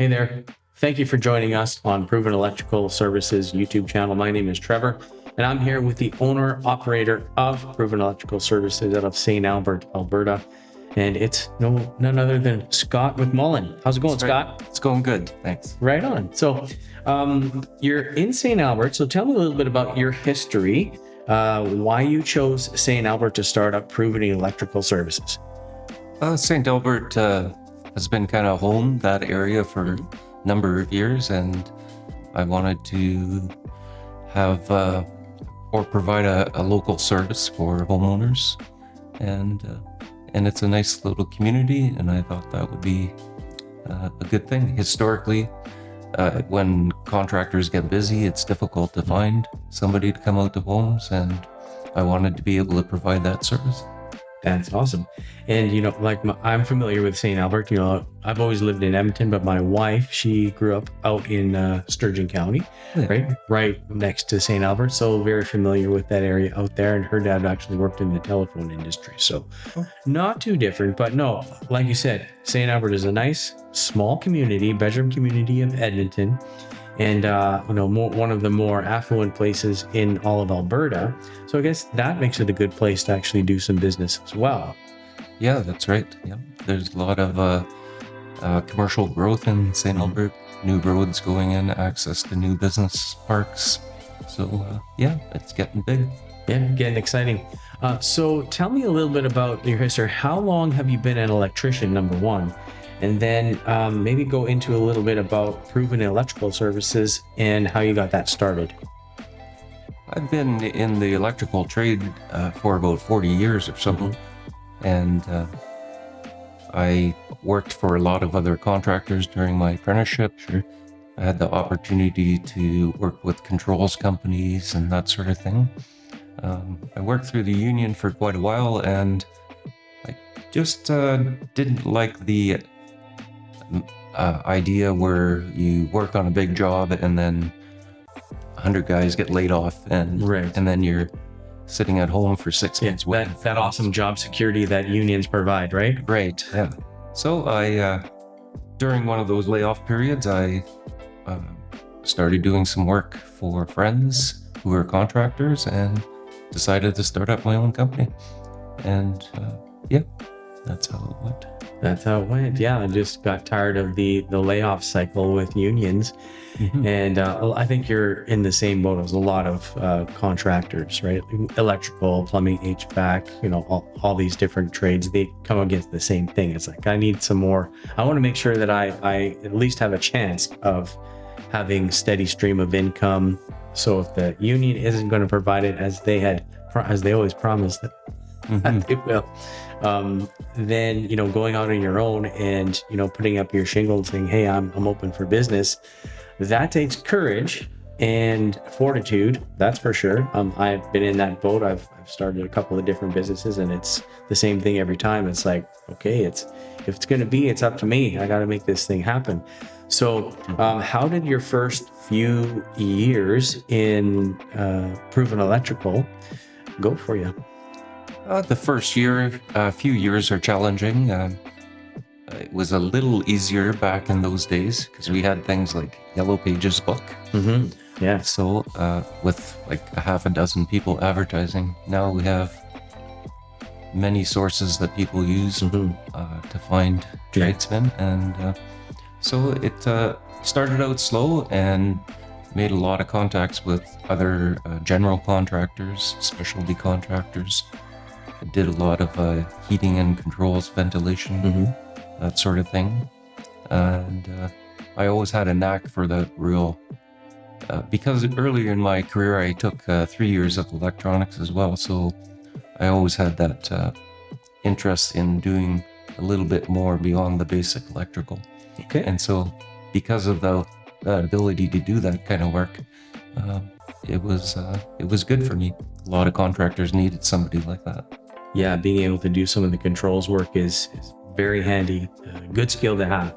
Hey there. Thank you for joining us on Proven Electrical Services YouTube channel. My name is Trevor, and I'm here with the owner operator of Proven Electrical Services out of St.Albert, Alberta. And it's none other than Scott McMullen. How's it going, Scott? It's going good. Thanks. Right on. So you're in St.Albert. So tell me a little bit about your history, why you chose St.Albert to start up Proven Electrical Services. St.Albert has been kind of home, that area, for a number of years, and I wanted to have or provide a local service for homeowners, and it's a nice little community, and I thought that would be a good thing. Historically, when contractors get busy, it's difficult to find somebody to come out to homes, and I wanted to be able to provide that service. That's awesome. And, I'm familiar with St.Albert. I've always lived in Edmonton, but my wife, she grew up out in Sturgeon County, right next to St.Albert. So very familiar with that area out there. And her dad actually worked in the telephone industry. So not too different, but no, like you said, St.Albert is a nice, small community, bedroom community of Edmonton. And, one of the more affluent places in all of Alberta. So I guess that makes it a good place to actually do some business as well. Yeah, that's right. Yeah, there's a lot of commercial growth in St. Albert, new roads going in, access to new business parks. So, it's getting big. Yeah, getting exciting. So tell me a little bit about your history. How long have you been an electrician, number one? And then maybe go into a little bit about Proven Electrical Services and how you got that started. I've been in the electrical trade for about 40 years or so, and I worked for a lot of other contractors during my apprenticeship. Sure. I had the opportunity to work with controls companies and that sort of thing. I worked through the union for quite a while, and I just didn't like the idea where you work on a big job and then 100 guys get laid off and then you're sitting at home for 6 months. That awesome job security that unions provide, right? Right, yeah. So I, during one of those layoff periods, I started doing some work for friends who were contractors and decided to start up my own company. And that's how it went. That's how it went. Yeah, I just got tired of the layoff cycle with unions. And I think you're in the same boat as a lot of contractors, right? Electrical, plumbing, HVAC, all these different trades, they come against the same thing. It's like, I need some more. I want to make sure that I at least have a chance of having steady stream of income. So if the union isn't going to provide it as they always promised that they will, then going out on your own and putting up your shingle and saying, hey, I'm open for business, that takes courage and fortitude, that's for sure. I've been in that boat. I've started a couple of different businesses, and it's the same thing every time. It's like, okay, if it's going to be, it's up to me. I got to make this thing happen. So how did your first few years in Proven Electrical go for you? The first few years are challenging. It was a little easier back in those days because we had things like Yellow Pages book. Yeah. So with like a half a dozen people advertising, now we have many sources that people use to find tradesmen. And so it started out slow and made a lot of contacts with other general contractors, specialty contractors. I did a lot of heating and controls, ventilation, that sort of thing. And I always had a knack for the real, because earlier in my career, I took 3 years of electronics as well. So I always had that interest in doing a little bit more beyond the basic electrical. Okay. And so because of that ability to do that kind of work, it was good for me. A lot of contractors needed somebody like that. Yeah, being able to do some of the controls work is very handy. Good skill to have.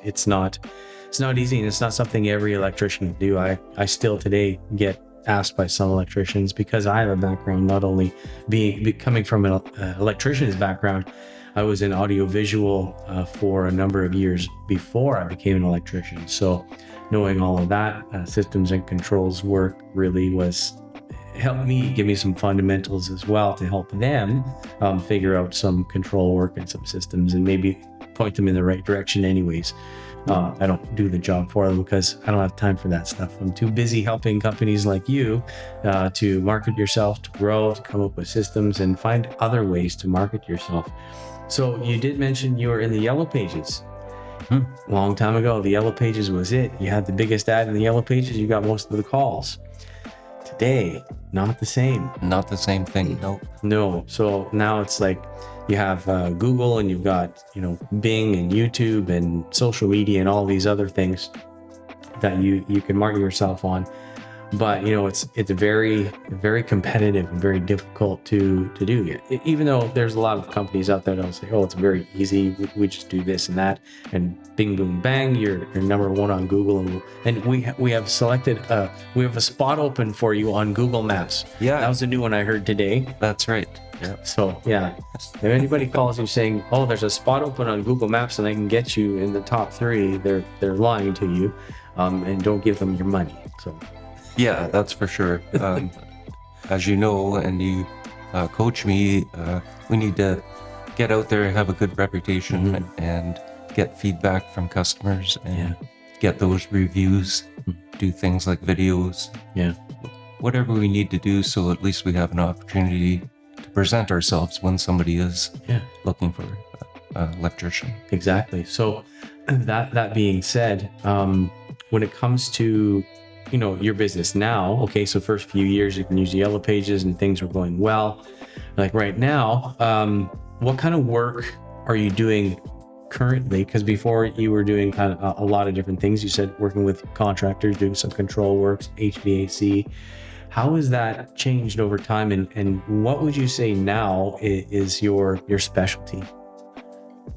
It's not easy, and it's not something every electrician can do. I still today get asked by some electricians, because I have a background, not only coming from an electrician's background, I was in audiovisual for a number of years before I became an electrician. So knowing all of that systems and controls work really helped me, give me some fundamentals as well to help them figure out some control work and some systems and maybe point them in the right direction anyways. I don't do the job for them because I don't have time for that stuff. I'm too busy helping companies like you to market yourself, to grow, to come up with systems and find other ways to market yourself. So you did mention you were in the Yellow Pages. Long time ago, the Yellow Pages was it. You had the biggest ad in the Yellow Pages, you got most of the calls. Today, not the same. Not the same thing, No. So now it's like you have Google and you've got, Bing and YouTube and social media and all these other things that you can market yourself on. But, it's very, very competitive and very difficult to do. Even though there's a lot of companies out there that'll say, oh, it's very easy. We just do this and that. And bing, boom, bang, you're number one on Google. And we have selected, we have a spot open for you on Google Maps. Yeah. That was a new one I heard today. That's right. Yeah. So, yeah. If anybody calls you saying, oh, there's a spot open on Google Maps and I can get you in the top 3, they're lying to you. And don't give them your money. So. Yeah, that's for sure. As you know, and you coach me, we need to get out there, have a good reputation, and get feedback from customers and get those reviews, do things like videos, whatever we need to do so at least we have an opportunity to present ourselves when somebody is looking for an electrician. Exactly. So that being said, when it comes to your business now, okay, so first few years you can use the Yellow Pages and things were going well. Like right now, what kind of work are you doing currently? Because before you were doing kind of a lot of different things. You said working with contractors, doing some control works, HVAC. How has that changed over time? And what would you say now is your specialty?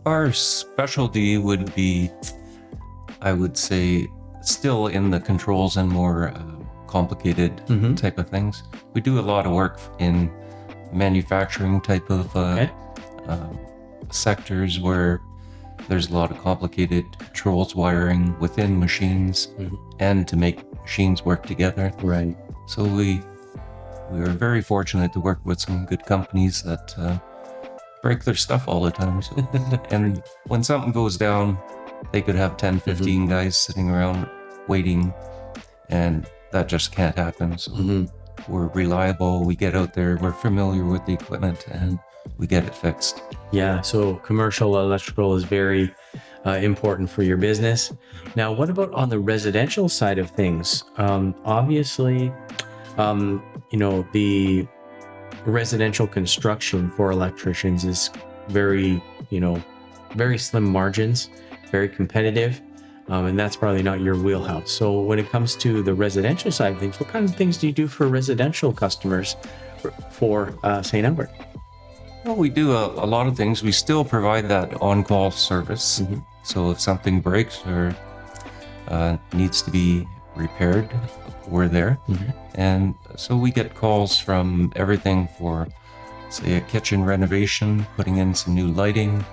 Our specialty would be, I would say, still in the controls and more complicated type of things. We do a lot of work in manufacturing type of sectors where there's a lot of complicated controls wiring within machines and to make machines work together. Right. So we are very fortunate to work with some good companies that break their stuff all the time. So, and when something goes down, they could have 10, 15 guys sitting around waiting, and that just can't happen. So we're reliable, we get out there, we're familiar with the equipment, and we get it fixed. Yeah, so commercial electrical is very important for your business. Now, what about on the residential side of things? Obviously, the residential construction for electricians is very slim margins, very competitive, and that's probably not your wheelhouse. So when it comes to the residential side of things, what kind of things do you do for residential customers for St.Albert? Well, we do a lot of things. We still provide that on-call service. So if something breaks or needs to be repaired, we're there. And so we get calls from everything for, say, a kitchen renovation, putting in some new lighting,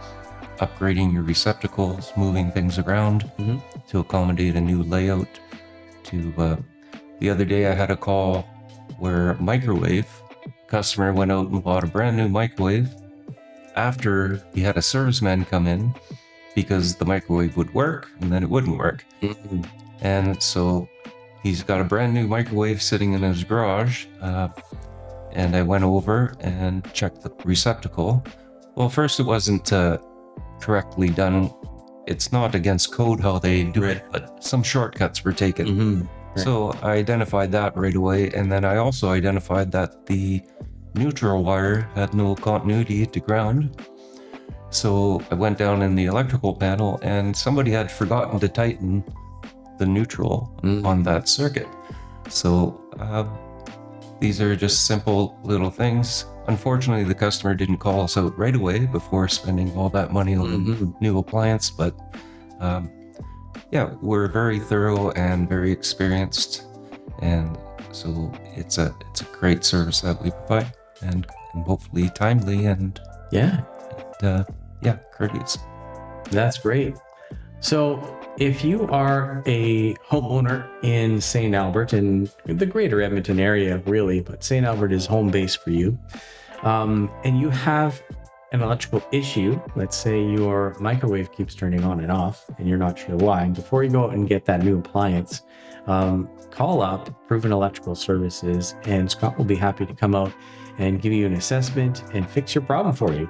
upgrading your receptacles, moving things around to accommodate a new layout. The other day I had a call where microwave customer went out and bought a brand new microwave after he had a serviceman come in because the microwave would work and then it wouldn't work. And so he's got a brand new microwave sitting in his garage, and I went over and checked the receptacle. Well, first it wasn't correctly done. It's not against code how they do it, but some shortcuts were taken. So I identified that right away, and then I also identified that the neutral wire had no continuity to ground. So I went down in the electrical panel and somebody had forgotten to tighten the neutral on that circuit. So these are just simple little things. Unfortunately, the customer didn't call us out right away before spending all that money on a new appliance, but we're very thorough and very experienced, and so it's a great service that we provide, and hopefully timely, and Yeah, courteous. That's great. So if you are a homeowner in St. Albert and the greater Edmonton area, really, but St. Albert is home base for you, and you have an electrical issue, let's say your microwave keeps turning on and off and you're not sure why, before you go out and get that new appliance, call up Proven Electrical Services and Scott will be happy to come out and give you an assessment and fix your problem for you.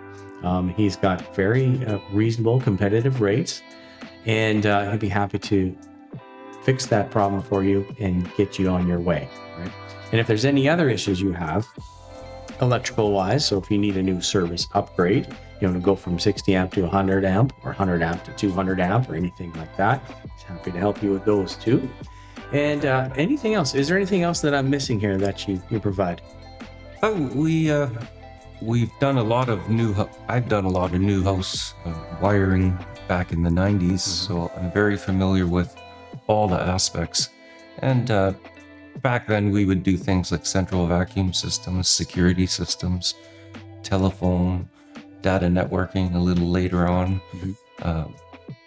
He's got very reasonable competitive rates, and he'd be happy to fix that problem for you and get you on your way, right? And if there's any other issues you have electrical wise, so if you need a new service upgrade, you want to go from 60 amp to 100 amp or 100 amp to 200 amp or anything like that, he's happy to help you with those too. And anything else? Is there anything else that I'm missing here that you provide? Oh, we've done a lot of I've done a lot of new house wiring back in the 90s, so I'm very familiar with all the aspects. And back then we would do things like central vacuum systems, security systems, telephone, data networking a little later on,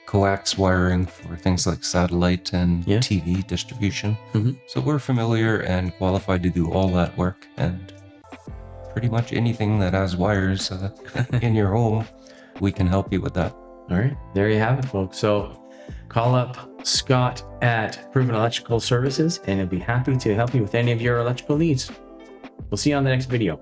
coax wiring for things like satellite and TV distribution. So we're familiar and qualified to do all that work, and pretty much anything that has wires in your home, we can help you with that. All right, there you have it, folks. So call up Scott at Proven Electrical Services and he'll be happy to help you with any of your electrical needs. We'll see you on the next video.